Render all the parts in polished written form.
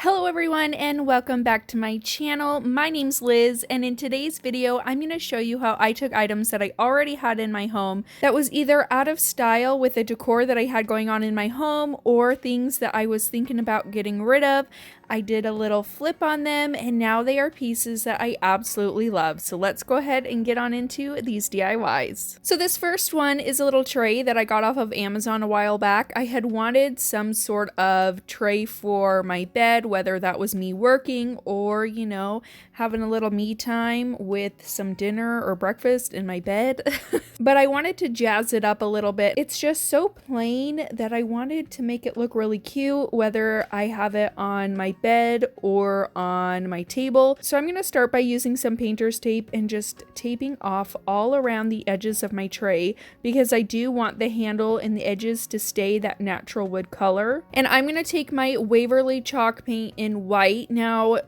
Hello everyone and welcome back to my channel. My name's Liz and in today's video I'm going to show you how I took items that I already had in my home that was either out of style with the decor that I had going on in my home or things that I was thinking about getting rid of. I did a little flip on them and now they are pieces that I absolutely love. So let's go ahead and get on into these DIYs. So this first one is a little tray that I got off of Amazon a while back. I had wanted some sort of tray for my bed, whether that was me working or, you know, having a little me time with some dinner or breakfast in my bed. But I wanted to jazz it up a little bit. It's just so plain that I wanted to make it look really cute, whether I have it on my bed or on my table. So I'm going to start by using some painter's tape and just taping off all around the edges of my tray because I do want the handle and the edges to stay that natural wood color. And I'm going to take my Waverly chalk paint in white. Now,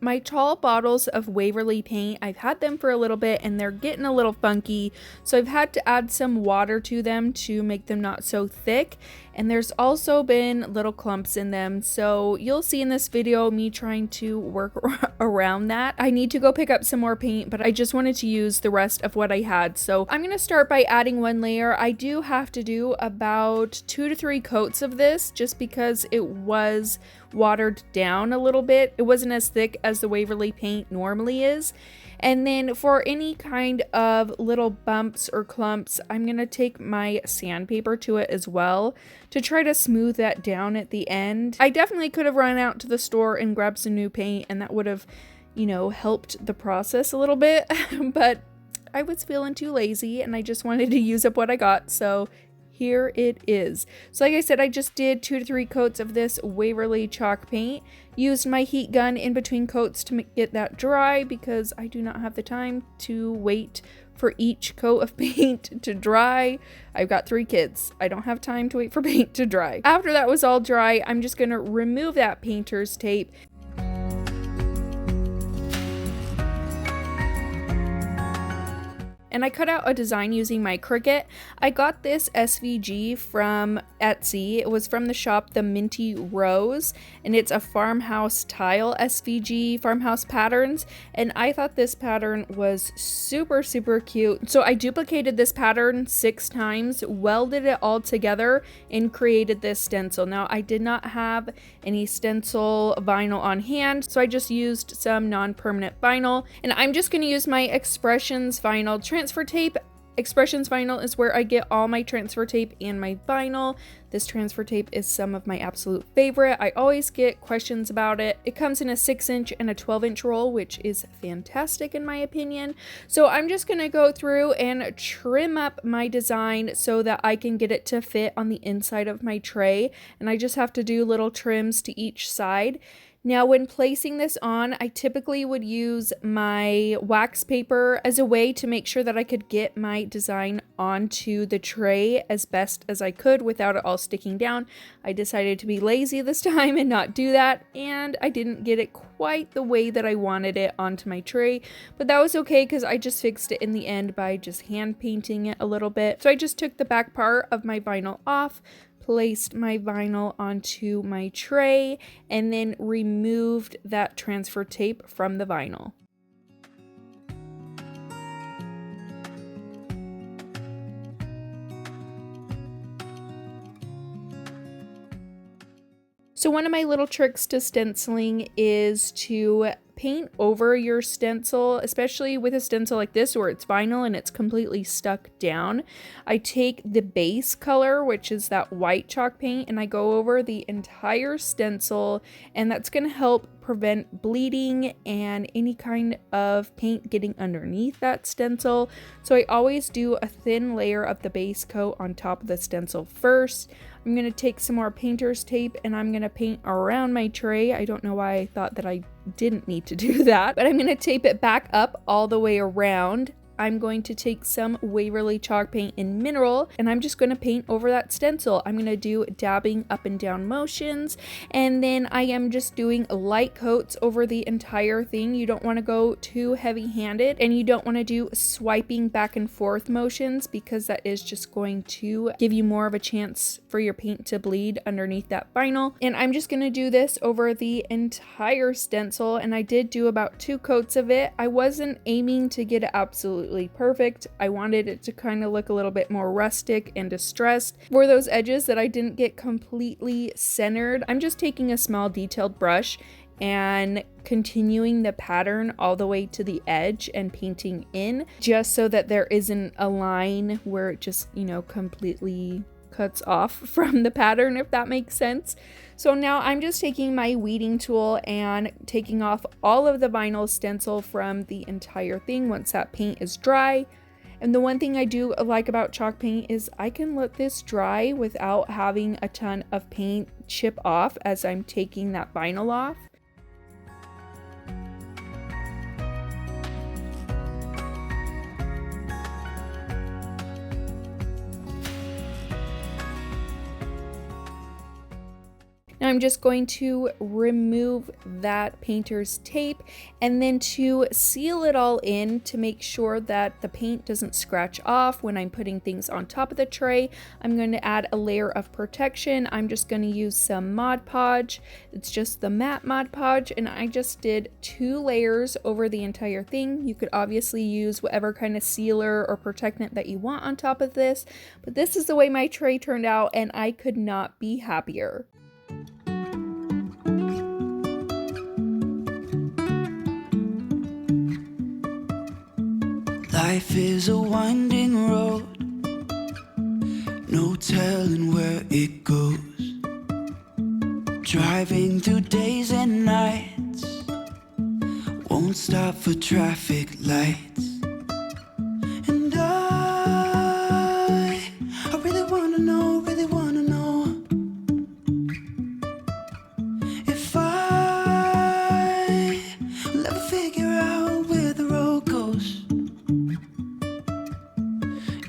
my tall bottles of Waverly paint, I've had them for a little bit and they're getting a little funky, so I've had to add some water to them to make them not so thick, and there's also been little clumps in them, so you'll see in this video me trying to work around that. I need to go pick up some more paint, but I just wanted to use the rest of what I had. So I'm going to start by adding one layer. I do have to do about 2 to 3 coats of this just because it was watered down a little bit. It wasn't as thick as the Waverly paint normally is. And then for any kind of little bumps or clumps, I'm going to take my sandpaper to it as well to try to smooth that down at the end. I definitely could have run out to the store and grabbed some new paint and that would have, you know, helped the process a little bit, but I was feeling too lazy and I just wanted to use up what I got, so here it is. So like I said, I just did 2 to 3 coats of this Waverly chalk paint. Used my heat gun in between coats to get that dry because I do not have the time to wait for each coat of paint to dry. I've got 3 kids. I don't have time to wait for paint to dry. After that was all dry, I'm just going to remove that painter's tape. And I cut out a design using my CRICUT. I got this SVG from Etsy. It was from the shop The Minty Rose, and it's a Farmhouse tile SVG, Farmhouse patterns, and I thought this pattern was super cute. So I duplicated this pattern 6 times, welded it all together, and created this stencil. Now I did not have any stencil vinyl on hand, so I just used some non-permanent vinyl, and I'm just going to use my Expressions vinyl transfer tape. Expressions vinyl is where I get all my transfer tape and my vinyl. This transfer tape is some of my absolute favorite. I always get questions about it. It comes in a 6-inch and a 12-inch roll, which is fantastic in my opinion. So I'm just going to go through and trim up my design so that I can get it to fit on the inside of my tray. And I just have to do little trims to each side. Now, when placing this on, I typically would use my wax paper as a way to make sure that I could get my design onto the tray as best as I could without it all sticking down. I decided to be lazy this time and not do that, and I didn't get it quite the way that I wanted it onto my tray, but that was okay because I just fixed it in the end by just hand painting it a little bit. So I just took the back part of my vinyl off, placed my vinyl onto my tray, and then removed that transfer tape from the vinyl. So one of my little tricks to stenciling is to paint over your stencil, especially with a stencil like this where it's vinyl and it's completely stuck down. I take the base color, which is that white chalk paint, and I go over the entire stencil, and that's going to help prevent bleeding and any kind of paint getting underneath that stencil. So I always do a thin layer of the base coat on top of the stencil first. I'm going to take some more painter's tape and I'm going to paint around my tray. I don't know why I thought that I didn't need to do that, but I'm going to tape it back up all the way around. I'm going to take some Waverly chalk paint in mineral, and I'm just going to paint over that stencil. I'm going to do dabbing up and down motions, and then I am just doing light coats over the entire thing. You don't want to go too heavy-handed, and you don't want to do swiping back and forth motions, because that is just going to give you more of a chance for your paint to bleed underneath that vinyl. And I'm just going to do this over the entire stencil, and I did do about 2 coats of it. I wasn't aiming to get it absolutely perfect. I wanted it to kind of look a little bit more rustic and distressed. For those edges that I didn't get completely centered, I'm just taking a small detailed brush and continuing the pattern all the way to the edge and painting in, just so that there isn't a line where it just, you know, completely cuts off from the pattern, if that makes sense. So now I'm just taking my weeding tool and taking off all of the vinyl stencil from the entire thing once that paint is dry. And the one thing I do like about chalk paint is I can let this dry without having a ton of paint chip off as I'm taking that vinyl off. Now I'm just going to remove that painter's tape, and then to seal it all in to make sure that the paint doesn't scratch off when I'm putting things on top of the tray, I'm going to add a layer of protection. I'm just going to use some Mod Podge. It's just the matte Mod Podge, and I just did 2 layers over the entire thing. You could obviously use whatever kind of sealer or protectant that you want on top of this, but this is the way my tray turned out, and I could not be happier. Life is a winding road, no telling where it goes. Driving through days and nights, won't stop for traffic lights. And I really wanna know, if I will ever figure out where the road goes.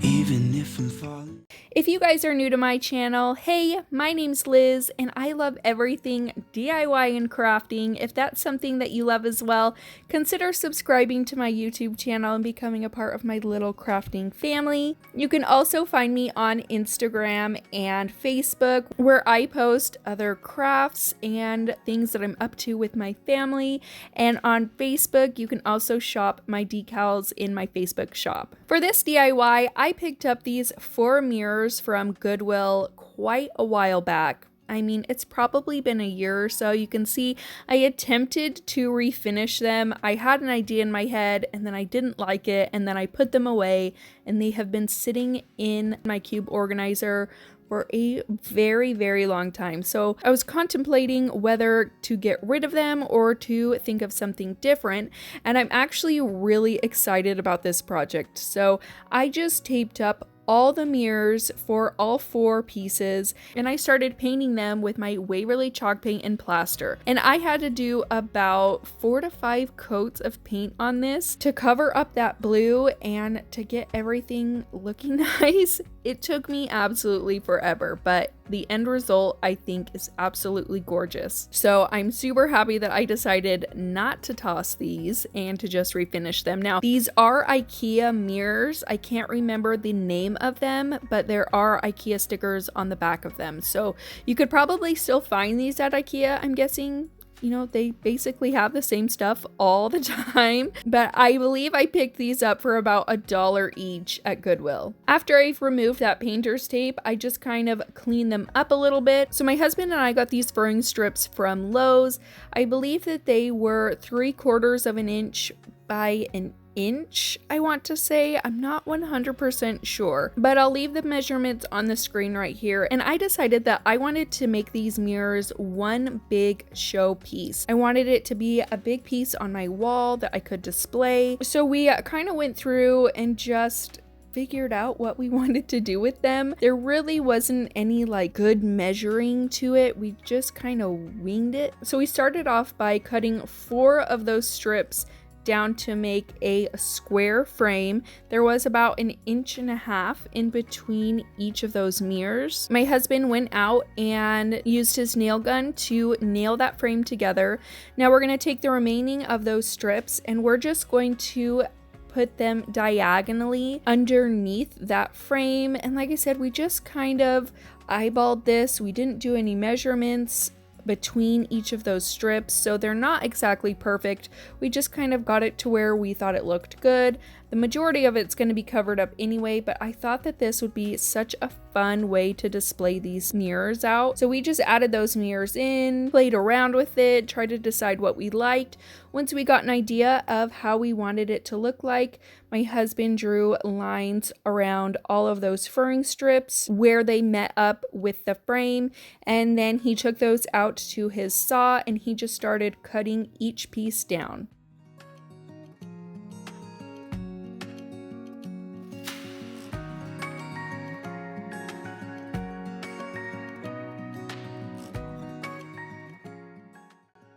Even if I'm falling. If you guys are new to my channel, hey, my name's Liz, and I love everything DIY and crafting. If that's something that you love as well, consider subscribing to my YouTube channel and becoming a part of my little crafting family. You can also find me on Instagram and Facebook, where I post other crafts and things that I'm up to with my family. And on Facebook, you can also shop my decals in my Facebook shop. For this DIY, I picked up these 4 mirrors from Goodwill quite a while back. I mean, it's probably been a year or so. You can see I attempted to refinish them. I had an idea in my head, and then I didn't like it, and then I put them away, and they have been sitting in my cube organizer for a very, very long time. So I was contemplating whether to get rid of them or to think of something different, and I'm actually really excited about this project. So I just taped up all the mirrors for all 4 pieces, and I started painting them with my Waverly chalk paint and plaster. And I had to do about 4 to 5 coats of paint on this to cover up that blue and to get everything looking nice. It took me absolutely forever, but the end result I think is absolutely gorgeous. So I'm super happy that I decided not to toss these and to just refinish them. Now, these are IKEA mirrors. I can't remember the name of them, but there are IKEA stickers on the back of them. So you could probably still find these at IKEA, I'm guessing. You know, they basically have the same stuff all the time, but I believe I picked these up for about $1 each at Goodwill. After I've removed that painter's tape, I just kind of cleaned them up a little bit. So my husband and I got these furring strips from Lowe's. I believe that they were 3/4 of an inch by an inch, I want to say. I'm not 100% sure, but I'll leave the measurements on the screen right here. And I decided that I wanted to make these mirrors one big show piece. I wanted it to be a big piece on my wall that I could display. So we kind of went through and just figured out what we wanted to do with them. There really wasn't any like good measuring to it. We just kind of winged it. So we started off by cutting 4 of those strips down to make a square frame. There was about 1.5 inches in between each of those mirrors. My husband went out and used his nail gun to nail that frame together. Now we're going to take the remaining of those strips and we're just going to put them diagonally underneath that frame. And like I said, we just kind of eyeballed this. We didn't do any measurements between each of those strips, so they're not exactly perfect. We just kind of got it to where we thought it looked good. The majority of it's going to be covered up anyway, but I thought that this would be such a fun way to display these mirrors out. So we just added those mirrors in, played around with it, tried to decide what we liked. Once we got an idea of how we wanted it to look like, my husband drew lines around all of those furring strips where they met up with the frame, and then he took those out to his saw and he just started cutting each piece down.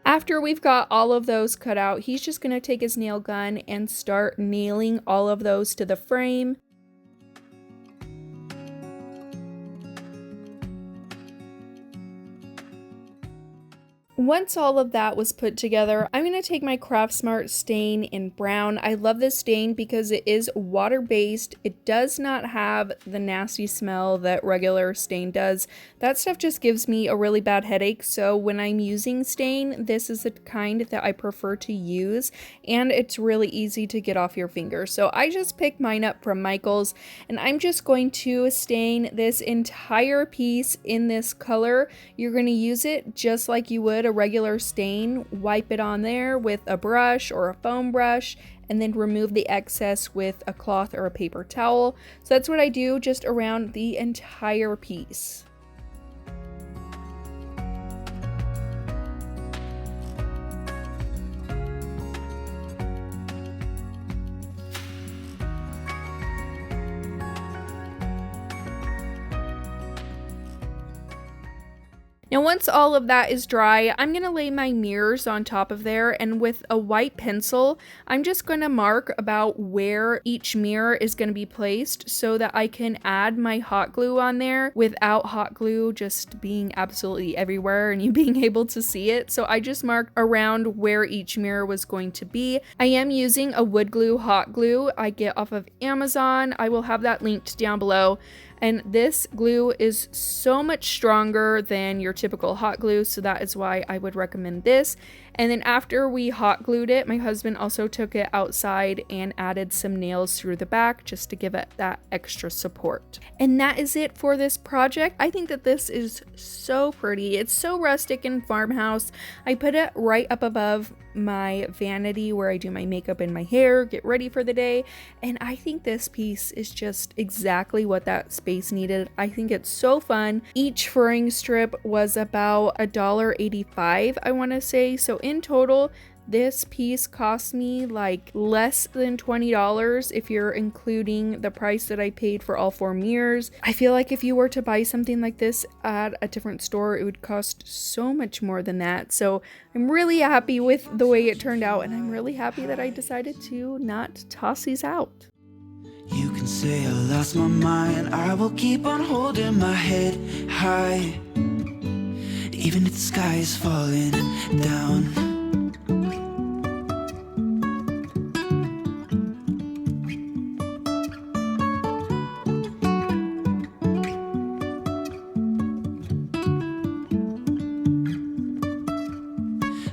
After we've got all of those cut out, he's just going to take his nail gun and start nailing all of those to the frame. Once all of that was put together, I'm going to take my Craft Smart stain in brown. I love this stain because it is water-based. It does not have the nasty smell that regular stain does. That stuff just gives me a really bad headache, so when I'm using stain, this is the kind that I prefer to use, and it's really easy to get off your fingers. So I just picked mine up from Michael's, and I'm just going to stain this entire piece in this color. You're going to use it just like you would a regular stain. Wipe it on there with a brush or a foam brush and then remove the excess with a cloth or a paper towel. So that's what I do just around the entire piece. Now once all of that is dry, I'm going to lay my mirrors on top of there, and with a white pencil, I'm just going to mark about where each mirror is going to be placed so that I can add my hot glue on there without hot glue just being absolutely everywhere and you being able to see it. So I just marked around where each mirror was going to be. I am using a wood glue hot glue I get off of Amazon. I will have that linked down below. And this glue is so much stronger than your typical hot glue, so that is why I would recommend this. And then after we hot glued it, my husband also took it outside and added some nails through the back just to give it that extra support. And that is it for this project. I think that this is so pretty. It's so rustic and farmhouse. I put it right up above my vanity where I do my makeup and my hair, get ready for the day. And I think this piece is just exactly what that space needed. I think it's so fun. Each furring strip was about $1.85, I want to say. So in total, this piece cost me like less than $20 if you're including the price that I paid for all 4 mirrors. I feel like if you were to buy something like this at a different store, it would cost so much more than that. So I'm really happy with the way it turned out, and I'm really happy that I decided to not toss these out. You can say I lost my mind, I will keep on holding my head high, even if the sky is falling down.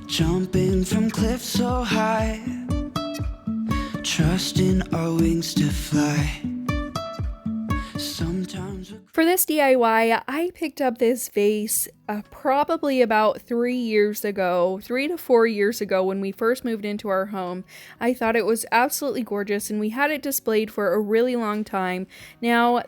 Jumping from cliffs so high, trusting our wings to fly. Sometimes for this DIY, I picked up this vase probably about 3 to 4 years ago when we first moved into our home. I thought it was absolutely gorgeous and we had it displayed for a really long time. Now,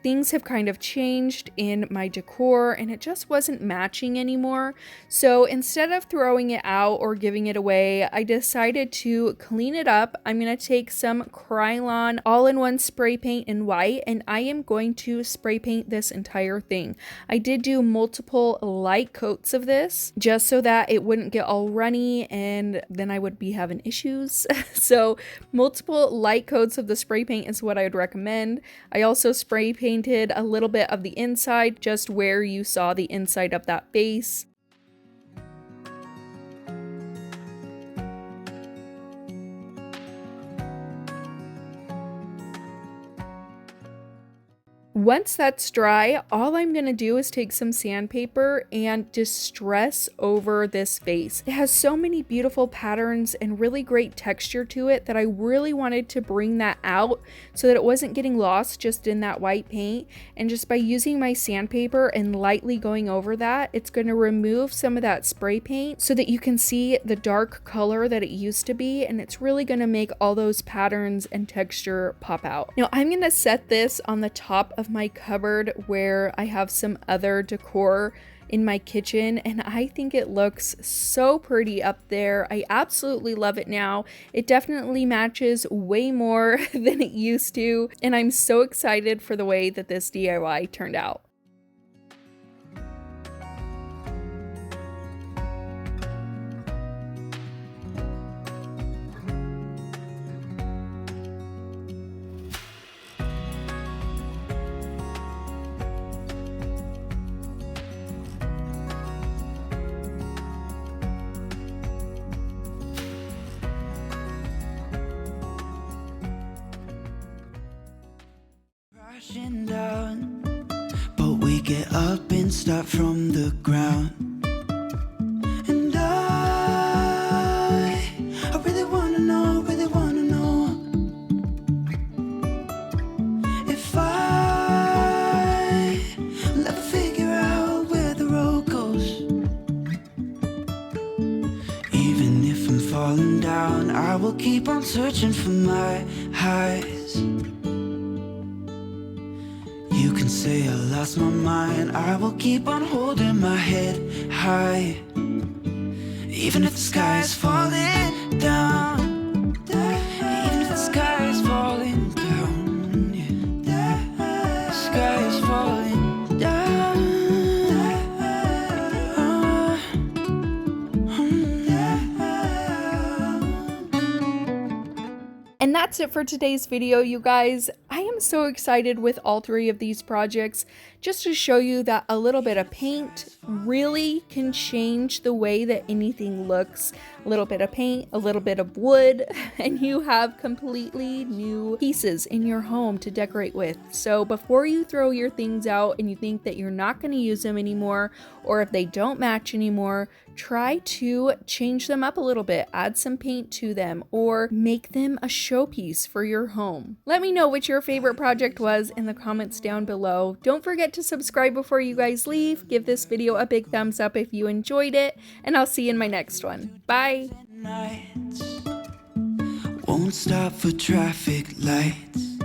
things have kind of changed in my decor and it just wasn't matching anymore. So instead of throwing it out or giving it away, I decided to clean it up. I'm going to take some Krylon all-in-one spray paint in white and I am going to spray paint this entire thing. I did do multiple light coats of this just so that it wouldn't get all runny and then I would be having issues. So multiple light coats of the spray paint is what I would recommend. I also spray painted a little bit of the inside, just where you saw the inside of that vase. Once that's dry, all I'm going to do is take some sandpaper and distress over this vase. It has so many beautiful patterns and really great texture to it that I really wanted to bring that out so that it wasn't getting lost just in that white paint. And just by using my sandpaper and lightly going over that, it's going to remove some of that spray paint so that you can see the dark color that it used to be, and it's really going to make all those patterns and texture pop out. Now I'm going to set this on the top of my cupboard where I have some other decor in my kitchen, and I think it looks so pretty up there. I absolutely love it now. It definitely matches way more than it used to, and I'm so excited for the way that this DIY turned out. Crashing down, but we get up and start from the ground. And I really wanna know if I'll ever figure out where the road goes. Even if I'm falling down, I will keep on searching for my highs. You can say I lost my mind, I will keep on holding my head high. Even if the sky is falling down, even if the sky is falling down, yeah. The sky is falling down. And that's it for today's video, you guys. I am so excited with all three of these projects, just to show you that a little bit of paint really can change the way that anything looks. A little bit of paint, a little bit of wood, and you have completely new pieces in your home to decorate with. So before you throw your things out and you think that you're not going to use them anymore, or if they don't match anymore, try to change them up a little bit, add some paint to them, or make them a showpiece for your home. Let me know what your favorite project was in the comments down below. Don't forget to subscribe before you guys leave. Give this video a big thumbs up if you enjoyed it, and I'll see you in my next one. Bye! Won't stop for traffic lights.